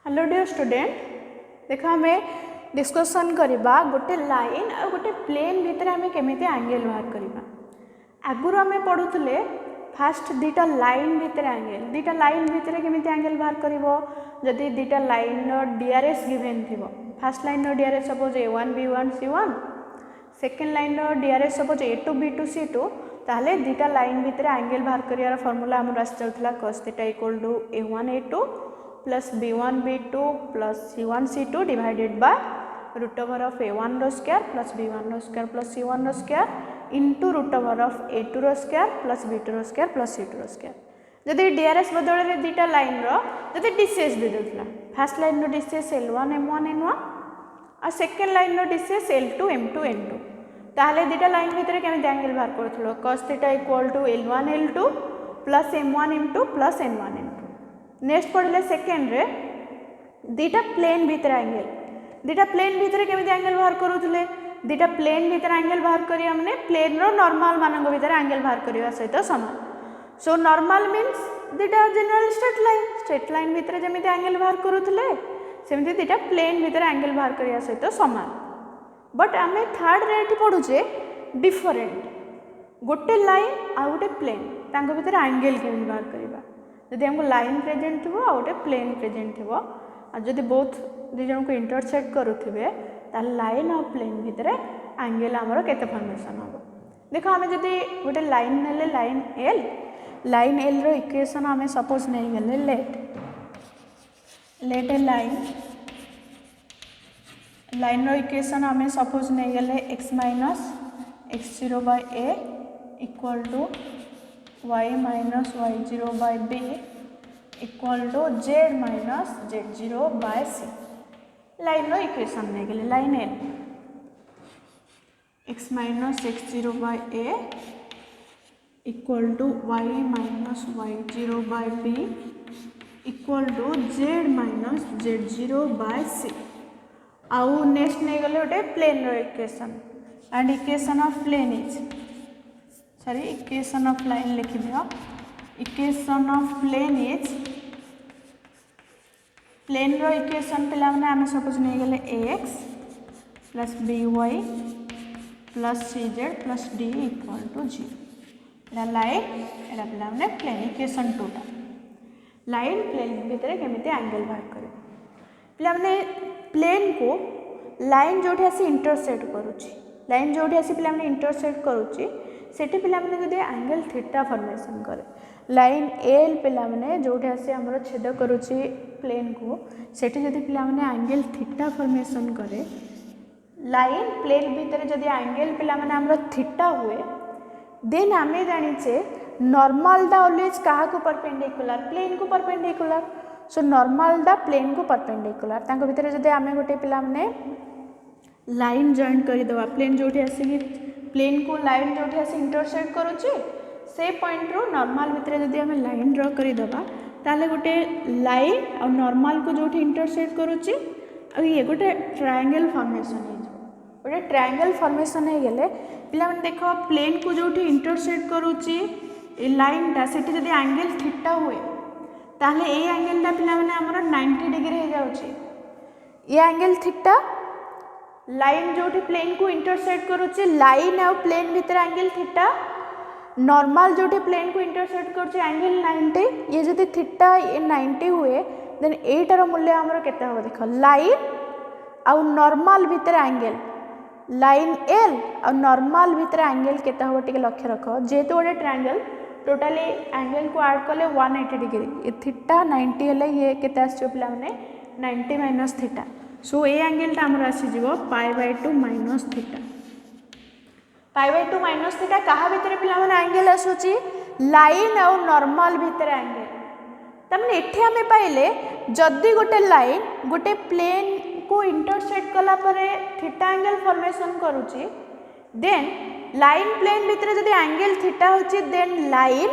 Hello dear student, देख आम discussion करवा गोटे लाइन और गोटे प्लेन भितर आम केमी एंगल बाहर करवा। आगुरी आम पढ़ुले फास्ट दीटा लाइन भितर एंगल दीटा लाइन भितर केमी एंगल बाहर कर जदि दीटा लाइन डीआरएस गिवेन थी। Fast line DRS suppose A1 B1 C1, second line DRS suppose A2 B2 C2, ताहले दीटा लाइन भितर एंगल बाहर कर फॉर्मूला आम आस चलता cos θ equal to A1 A2 plus B1 B2 plus C1 C2 divided by root over of A1 रो square plus B1 रो square plus C1 रो square into root over of A2 रो square plus B2 रो square plus C2 रो square. जदि DRs बदल में दीटा लाइन रो डीसीएस दे देउथला, फास्ट लाइन रो डीसीएस L1 M1 N1 और सेकेंड लाइन रो डीसीएस L2 M2 N2, ताहले दीटा लाइन भितर केमिति एंगल बाहर करथलो cos θ equal to L1 L2 plus M1 M2 plus N1 N2। Next पढ़ले सेकेंड रे दीटा प्लेन भितर एंगल दीटा प्लेन भितर केमिति एंगल बाहर करूथले, दीटा प्लेन भितर एंगल बाहर करिया माने प्लेन रो नॉर्मल मानक भितर एंगल बाहर करिया सहित समान। सो नॉर्मल मीन्स दीटा जनरल स्ट्रेट लाइन भितर जेमिति एंगल बाहर करूथले सेमिति दीटा प्लेन भितर एंगल बाहर करिया सहित समान। बट आमे थर्ड रे एठी पढुचे डिफरेंट गोटे लाइन आ गोटे प्लेन तांको भितर एंगल केमिति बाहर करिबा। जदि हमको लाइन प्रेजेंट थी आ गोटे प्लेन प्रेजेंट थी और जदि बोथ दुई जन को इंटरसेक्ट करुवे ताल लाइन और प्लेन भितर एंगल आमर केते फॉर्मेशन हम। देखो आम जदि गोटे लाइन ने लाइन एल रो इक्वेशन आम सपोज नहीं गले लेट ए लाइन रो इक्वेशन आम सपोज नहीं गले x minus x0 by a equal to y minus y0 by b equal to z minus z0 by c। Line रो इक्वेशन नहीं गले line L x minus x0 by a equal to y minus y0 by b equal to z minus z0 by c। आउ next नहीं गले गोटे plane रो equation and equation of plane is equation of line लिखि दियो। Equation of plane is plane रो equation पे आम सपोज नहीं गले ax plus by plus cz plus d equal to 0। Line एटा पे प्लेन इक्वेशन 2 लाइन प्लेन भितर केमिति एंगल बाहर करे पे प्लेन को लाइन जो आसी इंटरसेक्ट करुच्ची लाइन जो आसी पे इंटरसेक्ट करुच्ची सेठी पिला माने जदि एंगल थीटा फॉर्मेशन करे लाइन एल पिला माने जोठी आसे हमरो छेद करूची प्लेन को सेठी जदि पिला माने एंगल थीटा फॉर्मेशन करे लाइन प्लेन भीतर जदि एंगल पिला माने हमरो थीटा हुए देन आमे जानिचे नॉर्मल दा ऑलवेज काहा को परपेंडिकुलर प्लेन को परपेंडिकुलर। सो नॉर्मल दा प्लेन को परपेंडिकुलर तांको भीतर जदि आमे गोटे पिला माने लाइन जॉइन करि दवा प्लेन जोठी आसी प्लेन को लाइन जो आसी इंटरसेक्ट करुचे से पॉइंट रो नॉर्मल भितर जदि आम लाइन ड्र करदेबा ताले गोटे लाइन और नॉर्मल को जो इंटरसेक्ट करुचे ये गोटे ट्रायंगल फॉर्मेशन गोटे ट्रायंगल फॉर्मेशन हो गले पिला माने देख प्लेन को जो इंटरसेक्ट करुचे लाइनटा से जदि एंगल थीटा हुए ताले ए एंगलटा पिला माने हमर 90 डिग्री हो जाउची। ये एंगल थीटा लाइन जो प्लेन को इंटरसेक्ट करुचे लाइन और प्लेन भीतर एंगल थीटा नॉर्मल जो प्लेन को इंटरसेक्ट करुचे एंगल 90। ये जदि थीटा ये 90 हुए देन एटार मूल्य आमर केते हो देख लाइन और नॉर्मल भीतर एंगल लाइन एल और नॉर्मल भीतर एंगल केते हो टिके लक्ष्य रख जेहेतु गोटे ट्रायंगल टोटाली एंगल को ऐड कले 180 डिग्री ये थीटा 90 हेले ये केते आछो पिला माने 90 माइनस थीटा। सो ए एंगलटा आमर आसीज π/2 माइनस थीटा π/2 माइनस थीटा क्या भितर पिला माने एंगल आसुची लाइन और नॉर्मल भितर एंगल तमने एठी हमें पाइले जदि गोटे लाइन गोटे प्लेन को इंटरसेक्ट कला परे थीटा एंगल फॉर्मेशन करूची देन लाइन प्लेन भितर जदि एंगल थीटा होची देन लाइन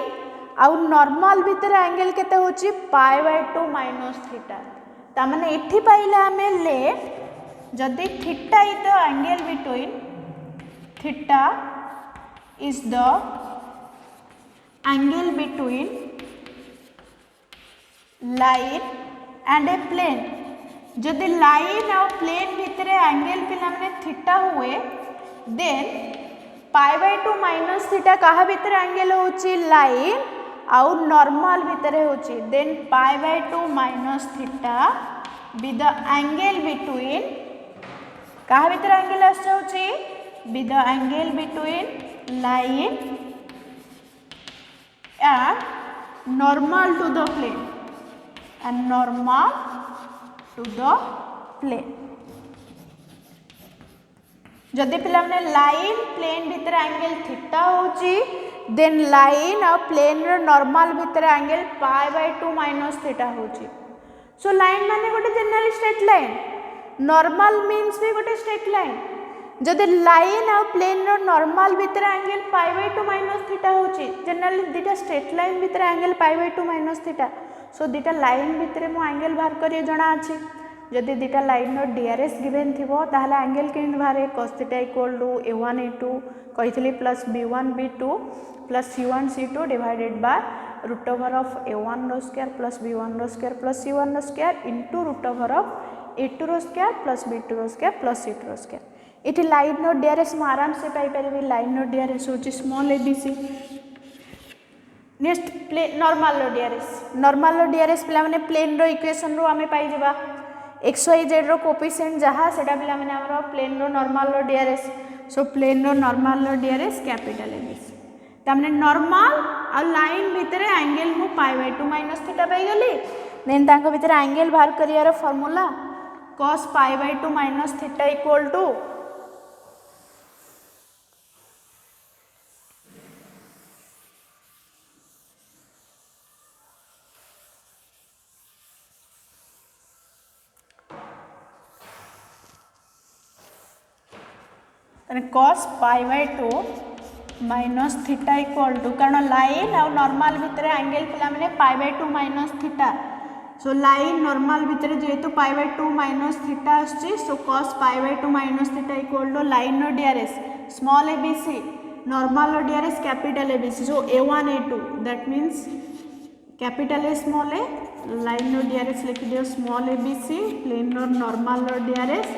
और नॉर्मल भितर एंगल केते होची π/2 माइनस थीटा। तामने इठी पाइले आमे लेफ्ट जदि theta is the angle between theta is the angle between line and a plane जदि लाइन और प्लेन भितर एंगल पे थीटा हुए देन π/2 माइनस थीटा क्या भितर एंगल होची लाइन आउ नॉर्मल भितर होची then π/2 minus theta be the angle between क्या भितर एंगल आसुची be the angle between line and normal to the plane and normal to the plane जदि पे लाइन प्लेन भितर एंगल थीटा होची देन लाइन और प्लेन रो नॉर्मल भितर एंगल π/2 माइनस थीटा होची सो लाइन माने गोटे general straight line normal means भी गोटे स्ट्रेट लाइन जदि लाइन और प्लेन रो नॉर्मल भितर एंगल π/2 माइनस थीटा होची जनरल दुटा स्ट्रेट लाइन भितर एंगल π/2 माइनस थीटा सो दुटा लाइन भितर मो एंगल बाहर करिए जना अछि जदि दुटा लाइन रो डीआरएस गिवन थिबो ताहले एंगल केन बाहर cos theta equal to a1 a2 कहितली plus b1 b2 plus c1 c2 divided by root over of a1 रो स्क्वायर प्लस b1 रो स्क्वायर प्लस c1 रो square into root over of a2 रो square plus b2 रो square plus c2 रो square इति line रो DRs म आराम से पाई परबी लाइन रो डीआरएस होची small abc next plane normal रो डीआरएस पिला माने प्लेन रो इक्वेशन रो हमें पाई जबा xyz रो कोफिशिएंट जहाँ सेटा पिला माने हमरो प्लेन रो नॉर्मल रो डीआरएस सो प्लेन रो नॉर्मल रो डीआरएस कैपिटल ABC तमने नॉर्मल और लाइन भितर एंगल मु π/2 माइनस थीटा पाई गली देन तांको भितर एंगल बाहर करियार formula cos π/2 minus theta equal to cos π/2 minus theta equal to कारण लाइन और नॉर्मल भितर एंगल पिला माने π/2 minus theta so line normal भितर जेहेतु π/2 माइनस थीटा आछि so cos π/2 minus theta equal to line रो डीआरएस स्मॉल abc नॉर्मल रो DRS capital abc so a1 a2 that means capital A small a line रो DRs लिख दियो small abc plane रो normal रो DRS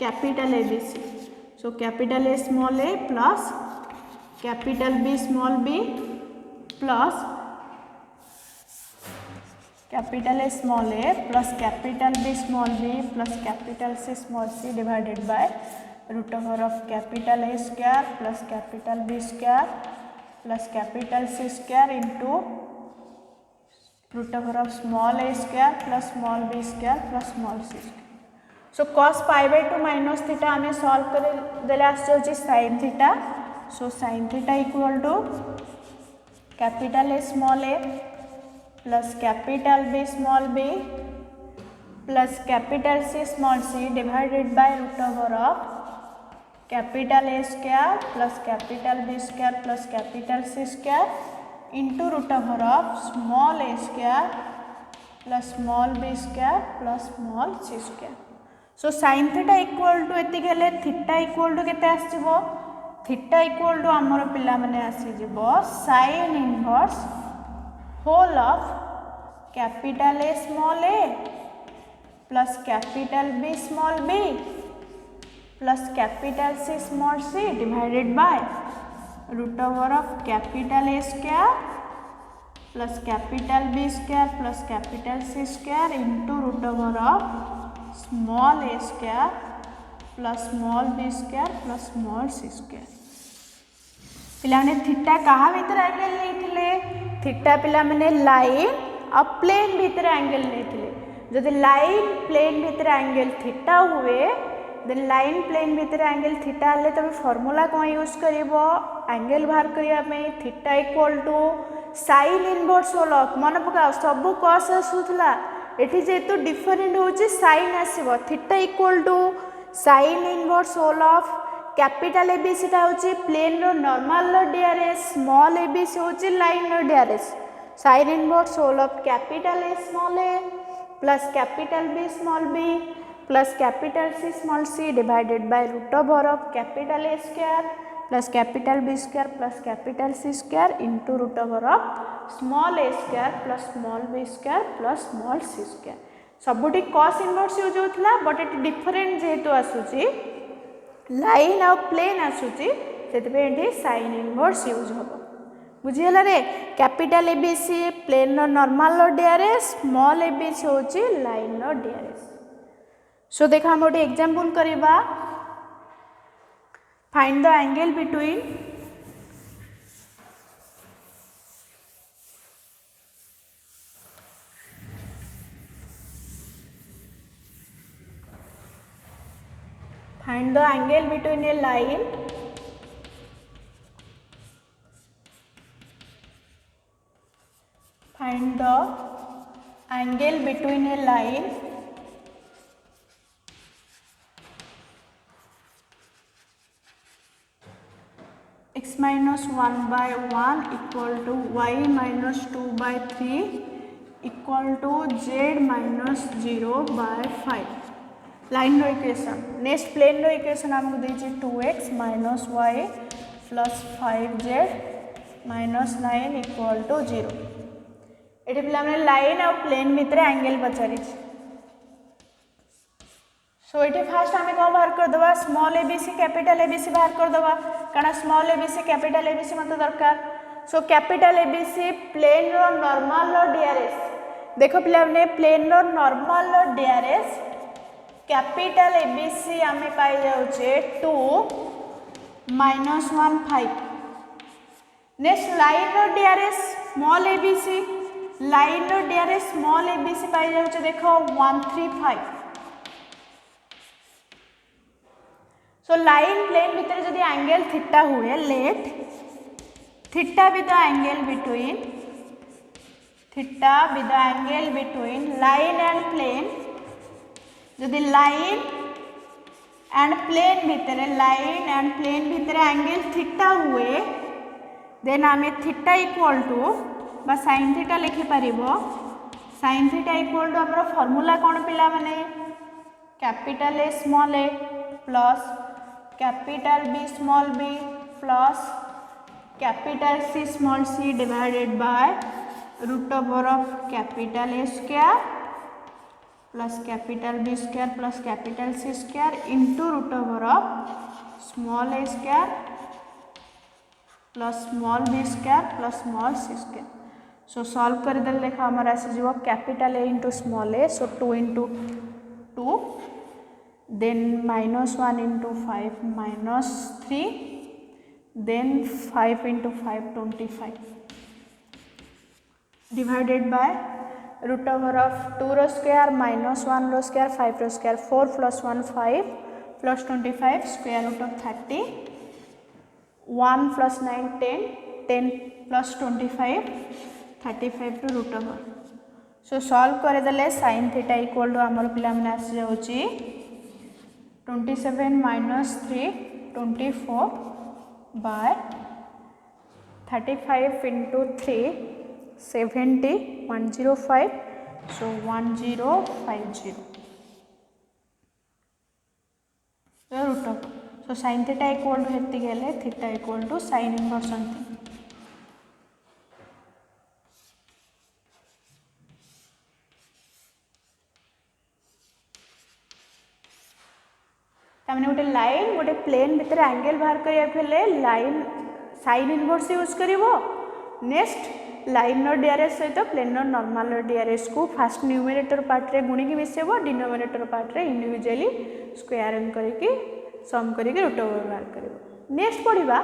capital abc so capital A small a plus capital B small b plus capital A small a plus capital B small b plus capital C small c divided by root over of capital A square plus capital B square plus capital C square into root over of small a square plus small b square plus small c square so cos π/2 minus theta हमें solve कर देले आछे sin theta so sin theta equal to capital A small a plus capital B small b plus capital C small c divided by root over of capital A square plus capital B square plus capital C square into root over of small a square plus small b square plus small c square so sin theta equal to एति गेले theta equal to केते आसीबो theta equal to हमर पिला माने आसी जिवो sin inverse whole of capital A small a plus capital B small b plus capital C small c divided by root over of capital A square plus capital B square plus capital C square into root over of small a square plus small b square plus small c square पिला माने theta कहा भीतर angle लेथिले theta पिला माने line और plane भीतर angle लेथिले जदि लाइन प्लेन भीतर एंगल थीटा हुए देन लाइन प्लेन भीतर एंगल थीटा हले तबे फार्मूला कोन यूज करिवो एंगल बाहर करिया में theta equal to sin inverse whole of मन पका सब cos आसुथला एठी जेतु डिफरेंट होची sin आसीबो theta equal to sin inverse whole of capital ABC ता होची प्लेन रो नॉर्मल रो डीआरएस स्मॉल ABC होची लाइन रो DRs sin inverse whole of capital A small a plus capital B small b plus capital C small c divided by root over of capital A square plus capital B square plus capital C square into root over of small a square plus small b square plus small c square सबुठी cos inverse use होता but ये different जेहेतु आसूची line आ plane आसूची से sign inverse use हम बुझीगला रे capital ABC plane normal DRS small ABC होची लाइन डीआरएस सो देखा हम गोटे एग्जांपल करवा find the angle between find the angle between a line find the angle between a line x minus 1 by 1 equal to y minus 2 by 3 equal to z minus 0 by 5 line रो equation next plane रो equation हमको देछि 2x minus y plus 5z minus 9 equal to 0 एठी पिला हमने line और plane भितर angle पचारि सो एठी फास्ट हमें कोन बाहर कर दबा स्मॉल एबीसी कैपिटल एबीसी बाहर कर दबा कारण स्मॉल एबीसी कैपिटल एबीसी मते दरकार सो कैपिटल एबीसी प्लेन रो नॉर्मल रो डीआरएस देखो पिला हमने प्लेन रो नॉर्मल रो डीआरएस कैपिटल एबीसी आमे पाई जाउछे 2 -1 5 नेक्स्ट लाइन रो डीआरएस स्मॉल एबीसी लाइन रो डीआरएस स्मॉल एबीसी पाई जाउछे देखो 1 3 5 सो लाइन प्लेन भीतर जदी एंगल थीटा हुए let theta with the angle between line and plane जदि लाइन एंड प्लेन भितर एंगल थीटा हुए देन आमे थीटा इक्वल टू बा साइन थीटा लिखि परिबो साइन थीटा इक्वल टू हमर फार्मूला कोन पिला माने capital A small a plus capital B small b plus capital C small c divided by root over of capital A square plus capital B square plus capital C square into root over of small a square plus small b square plus small c square so solve कर देले देखा हमर आसी जीवो capital A into small a so 2 into 2 then -1 into 5 -3 then 5 into 5 25 divided by root over of 2 रो square -1 रो square 5 रो square 4 plus 1 5 plus 25 square root of 30 1 plus 9 10 10 plus 25 35 to root over so solve करे देले sin theta equal to हमर पिला माने आसी जाउची 27 minus 3 24 by 35 into 3 70 105 so 1050 the root of so sin theta equal to हेति गेले theta equal to sin inverse something तामने गोटे लाइन गोटे प्लेन भितर एंगल बाहर करिया फेले लाइन साइन इनवर्स यूज करिवो नेक्स्ट लाइन रो डीआरएस सहित प्लेन रो नॉर्मल रो डीआरएस को फास्ट न्यूमरेटर पार्ट रे गुणी की मिसेबो डिनोमिनेटर पार्ट रे इंडिविजुअली स्क्वायरिंग करके सम करके रूट ओवर बाहर करिवो नेक्स्ट पढिबा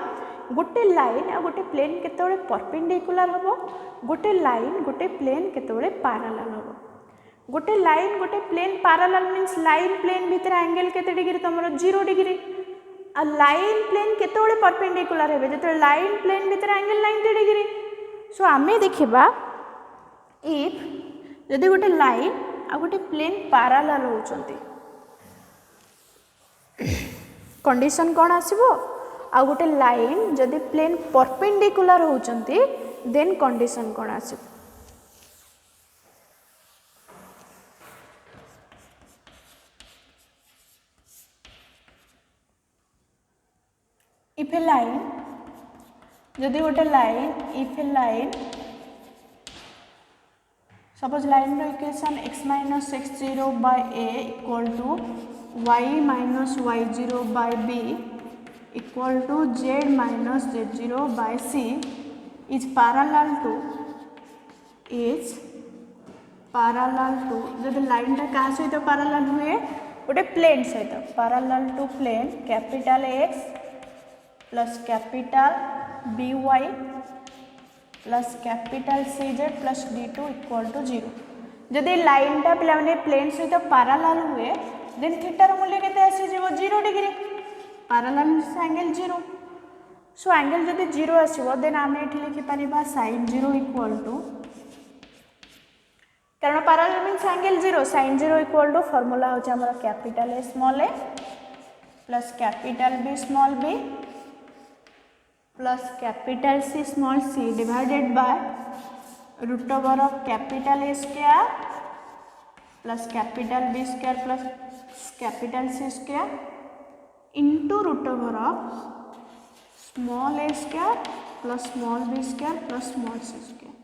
गोटे लाइन आ गोटे प्लेन केतेबेले परपेंडिकुलर हबो गोटे लाइन गोटे प्लेन केतेबेले पैरेलल हबो गोटे लाइन गोटे plane parallel means line plane भीतर एंगल केते डिग्री तमरो 0 डिग्री आ लाइन प्लेन केतेबेले परपेंडिकुलर हेबे जते लाइन प्लेन भीतर एंगल 90 डिग्री सो आमे देखिबा इफ जदि गोटे लाइन आ गोटे प्लेन पैरेलल होचंती कंडीशन कोन आसीबो आ गोटे लाइन जदि प्लेन परपेंडिकुलर होचंती देन कंडीशन कोन आसीबो if a line जदि गोटे line if a line suppose line रो equation x minus x0 by a equal to y minus y0 by b equal to z minus z0 by c is parallel to जब लाइनटा क्या सहित parallel हुए गोटे plane सहित parallel to plane capital x plus capital by plus capital cz plus d2 equal to 0 जदि लाइनटा पे plane सहित पैरेलल हुए देन थीटार मूल्य केते आसी जीवो 0 degree parallel angle 0 so angle जदि 0 आसीबो देन आमे एठी लिखि परिबा sin 0 इक्वल टू कारण parallel means angle 0 sin 0 equal to formula होचे हमर capital A small a plus capital B small b plus capital C small c divided by root over of capital A square plus capital B square plus capital C square into root over of small a square plus small b square plus small c square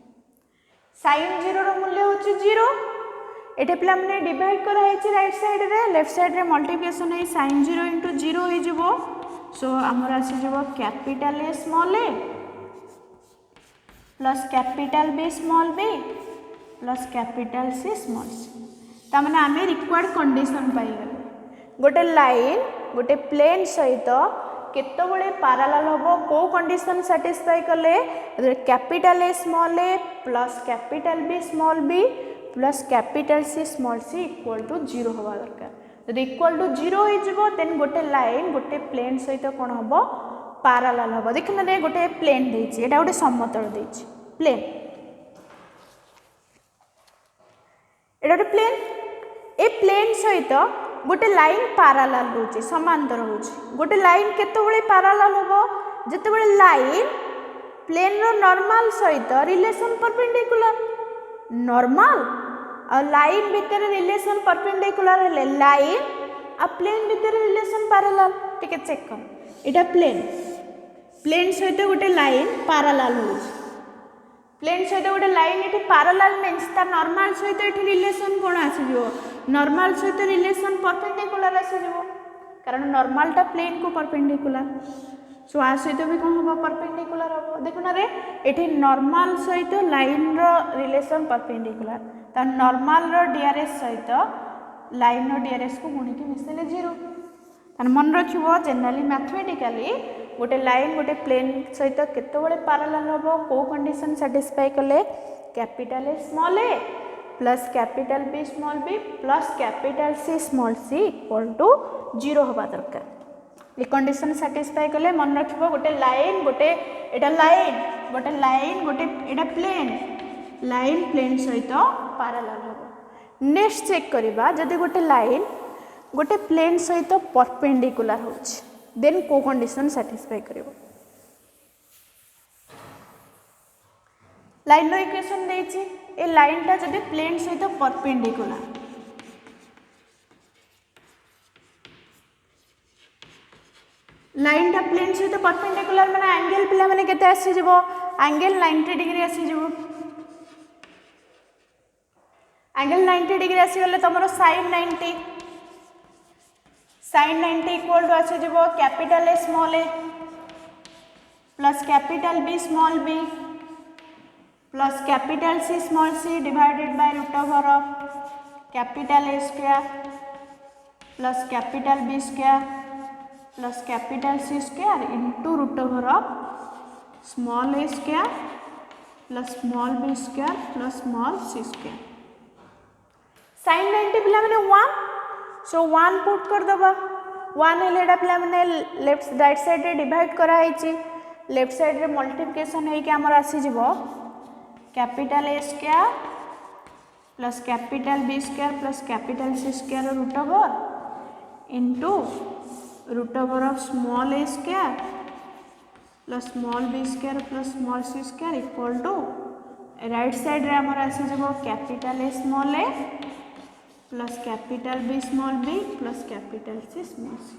sin 0 रो मूल्य होची 0 एटे पिला माने divide करा हेची right side रे left side रे multiplication है sin 0 into 0 हो जिवो सो हमर आसी जिवो capital A small a plus capital B small b plus capital C small c ता माने आमे रिक्वायर्ड कंडीशन पाई गले गोटे लाइन गोटे प्लेन सहित केतबळे पैरेलल होबो को कंडीशन सैटिस्फाई कले capital A small a plus capital B small b plus capital C small c equal to 0 होबा दरकार जदि इक्वल टू 0 हो जिवो देन गोटे लाइन गोटे प्लेन सहित कोन होबो पैरेलल होबो देखना रे गोटे प्लेन देछि एटा गोटे समतल देछि प्लेन एटा गोटे प्लेन ए प्लेन सहित गोटे लाइन पैरेलल होछि समांतर होछि गोटे लाइन केतबळे पैरेलल होबो जेतबळे लाइन प्लेन रो नॉर्मल सहित रिलेशन परपेंडिकुलर नॉर्मल और लाइन भीतर रिलेशन परपेंडिकुलर हेले लाइन आ प्लेन भीतर रिलेशन पैरेलल टिके चेक कर एटा प्लेन सहित गोटे लाइन पैरेलल होछि प्लेन सहित गोटे लाइन एठी पैरेलल मींस ता नॉर्मल सहित एठी रिलेशन कोन आसी जो नॉर्मल सहित रिलेशन परपेंडिकुलर आसी जो कारण नॉर्मल टा प्लेन को परपेंडिकुलर सो आ सहित भी कोन होबो परपेंडिकुलर होबो देखुना रे एठी नॉर्मल सहित लाइन रो रिलेशन परपेंडिकुलर ता नॉर्मल रो डीआरएस सहित लाइन रो डीआरएस को गुणी के मिसले 0 तान मन रखिबो जनरली मैथमेटिकली गोटे लाइन गोटे प्लेन सहित केतबळे पैरेलल होबो को कंडीशन सैटिस्फाई कले capital A small a plus capital B small b plus capital C small c equal to 0 होबा दरकार ये कंडीशन सैटिस्फाई कले मन रखिबो गोटे लाइन गोटे एटा लाइन गोटे एटा लाइन प्लेन सहित पैरेलल होबो नेक्स्ट चेक करबा जदि गोटे लाइन गोटे प्लेन सहित परपेंडिकुलर होछि देन को कंडीशन सैटिस्फाई करिवो लाइन रो इक्वेशन देछि ए लाइन ता जदि प्लेन सहित परपेंडिकुलर लाइन टा प्लेन सहित परपेंडिकुलर माने एंगल पिला माने केते आसी जिवो एंगल 90 डिग्री आसी जिवो एंगल 90 डिग्री आसी गले तमरो sin 90 इक्वल टू आसी जिवो capital A small a plus capital B small b plus capital C small c divided by root over of capital A square plus capital B square plus capital C square into root over of small a square plus small b square plus small c square sin 90 पिला माने 1 सो 1 put कर दबा 1 हेलेडा पिला माने left right side रे divide करा हेची लेफ्ट साइड रे मल्टीप्लिकेशन हे के हमर आसी जिवो capital A square plus capital B square plus capital C square root over into root over of small a square plus small b square plus small c square equal to right side रे हमर आसी जबो capital A small a plus capital B small b plus capital C small c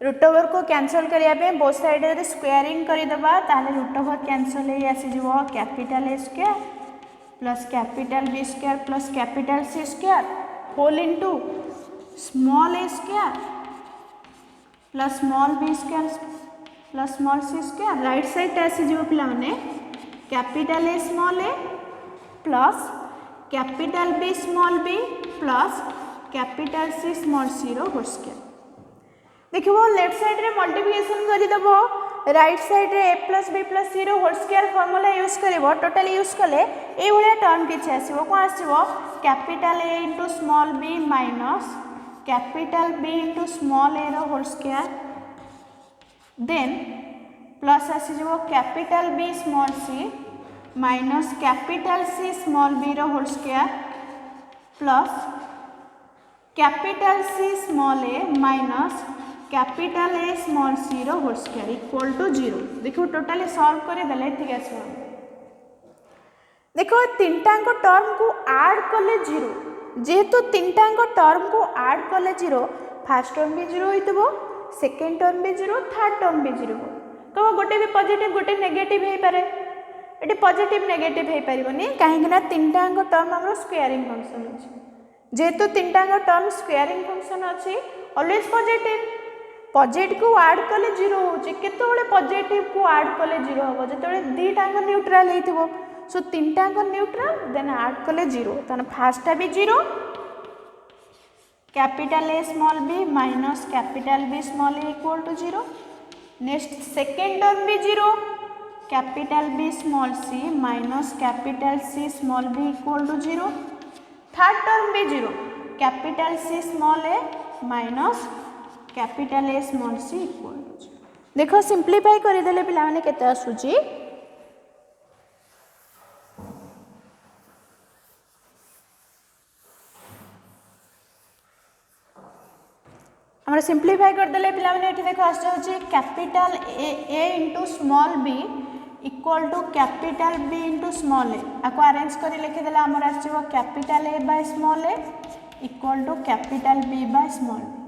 root over को cancel करिया पे both side रे squaring करि दबा ताले रूट ओवर कैंसिल हे आसी जबो capital A square plus capital B square plus capital C square whole into small a square plus small b square plus small c square right side आसीज पे capital A plus capital B small b plus capital C small c whole square देखो left side रे multiplication करदेव right side रे A plus B plus C whole square formula use कर total use कले ये term किसी आसो कौन आसो capital A into small b minus capital B into small a whole square then plus आसीज capital B small c minus capital C small b whole square plus capital C small a minus capital A small c whole square equal to 0 देखो totally solve करदेले ठीक आस देखो तीनटाक term को add कले 0 जेहेतु तीनटाक term को add कले 0 fast term भी 0 हो सेकेंड टर्म भी 0 थर्ड टर्म भी 0 कह गोटे भी पॉजिटिव गोटे नेगेटिव हो पारे ये पॉजिटिव नेगेटिव हो पारनी कहीं तीनटाक टर्म आम स्क्वायरिंग फंक्शन अच्छे जेहेतु तीनटाक टर्म स्क्वायरिंग फंक्शन अच्छी ऑलवेज पॉजिटिव पॉजिटिव को ऐड कले 0 होते पॉजिटिव को ऐड कले 0 हम जो दीटाक न्यूट्राल हो सो तीनटाक न्यूट्राल देन ऐड कले 0 तेना फास्टा भी 0 capital A small b minus capital B small a equal to 0 next second term भी 0 capital B small c minus capital C small b equal to 0 third term भी 0 capital C small a minus capital A small c equal to 0 देखो simplify करदेले पिला माने केते आसुची हमरा simplify करदेले पिला माने एठी देखो आस जाउची capital A into small b equal to capital B into small a आको अरेंज करी लिखि देला हमर आसीबो capital A by small a equal to capital B by small b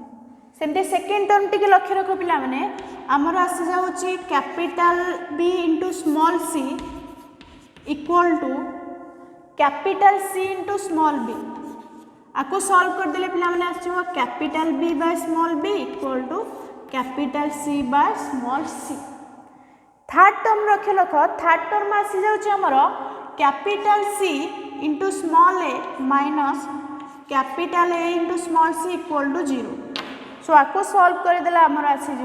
सेमती सेकेंड टर्म टी लक्ष्य रख पिला माने आमर आसी जाउची capital B into small c equal to capital C into small b आपको सॉल्व कर देले पिला माने आसीबो capital B by small b equal to capital C by small c third term रखे लख थर्ड टर्म आसी जाउची हमर capital C into small a minus capital A into small c equal to 0 so आपको सॉल्व करदेला आमर आसीज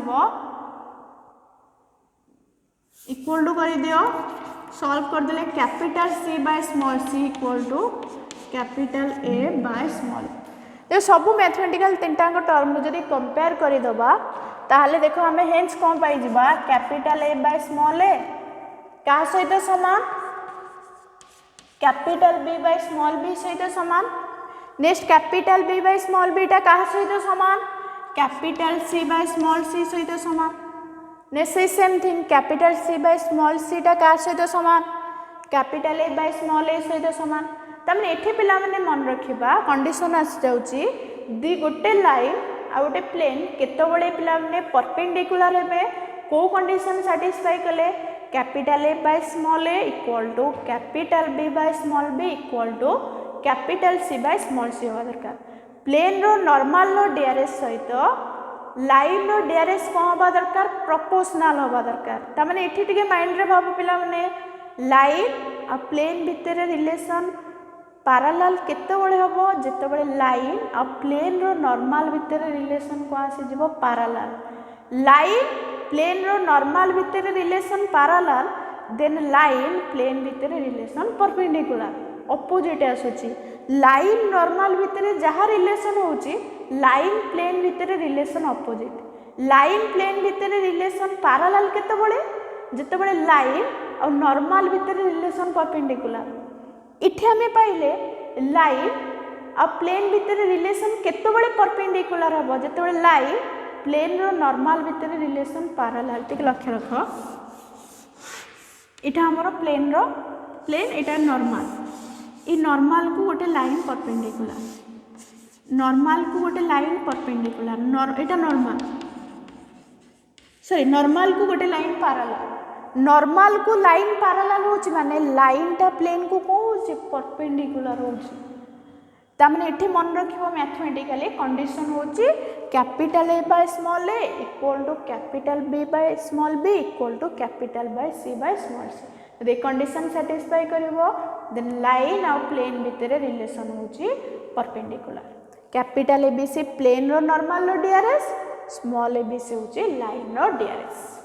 equal to कर दियो सॉल्व करदेले capital C by small c equal to capital A by small ये सब मैथमेटिकल तीनटाक टर्म जदि कंपेयर करदबा ताहले देखो आम हेन्स कौन पाई जिबा capital A by small a क्या सहित समान capital B by small b सहित समान next capital B by small b टा क्या सहित समान capital C by small c सहित समान next same thing capital C by small c टा क्या सहित समान capital A by small a सहित समान तमने एठी पिला माने मन रखिबा कंडीशन आस जाउची दी गोटे लाइन आ गोटे प्लेन केतबळे पिला माने परपेंडिकुलर हेबे को कंडीशन सैटिस्फाई कले capital A by small a equal to capital B by small b equal to capital C by small c होवा दरकार प्लेन रो नॉर्मल रो डीआरएस सहित लाइन रो डीआरएस कौन होबा दरकार प्रोपोर्शनल होबा दरकार त माने एठी टिके माइंड रे भाबो पिला माने लाइन आ प्लेन भितर रिलेशन पैरेलल केतेबळे होबो जेतेबळे लाइन आ प्लेन रो नॉर्मल भितर रिलेशन को आसी जिवो पैरेलल लाइन प्लेन रो नॉर्मल भितर relation parallel then line plane भितर रिलेशन परपेंडिकुलर ऑपोजिट आसुची लाइन नॉर्मल भितर जहाँ रिलेशन होची लाइन प्लेन भितर रिलेशन ऑपोजिट लाइन प्लेन भितर रिलेशन पैरेलल केतेबळे जेतेबळे लाइन और नॉर्मल भितर रिलेशन परपेंडिकुलर इथे हमें पाइले लाइन और प्लेन भितर रिलेशन केतेबळे परपेंडिकुलर हबो जेतेबळे लाइन प्लेन रो नॉर्मल भितर रिलेशन पैरेलल टिक लक्ष्य रख इटा हमरो प्लेन रो प्लेन इटा नॉर्मल ई नॉर्मल को गोटे लाइन परपेंडिकुलर नॉर्मल को गोटे लाइन परपेंडिकुलर इटा नॉर्मल सॉरी नॉर्मल को गोटे लाइन पैरेलल नॉर्मल को लाइन पैरेलल होची माने लाइन टा प्लेन को को होची परपेंडिकुलर होची तामने एठी मन रखिबो मैथमेटिकली कंडीशन होची capital A by small a equal to capital B by small b equal to capital by C by small c रे कंडीशन सैटिस्फाई करिवो देन लाइन आ प्लेन भितरे रिलेशन होची परपेंडिकुलर कैपिटल ABC प्लेन रो normal रो DRS small abc होची line रो DRS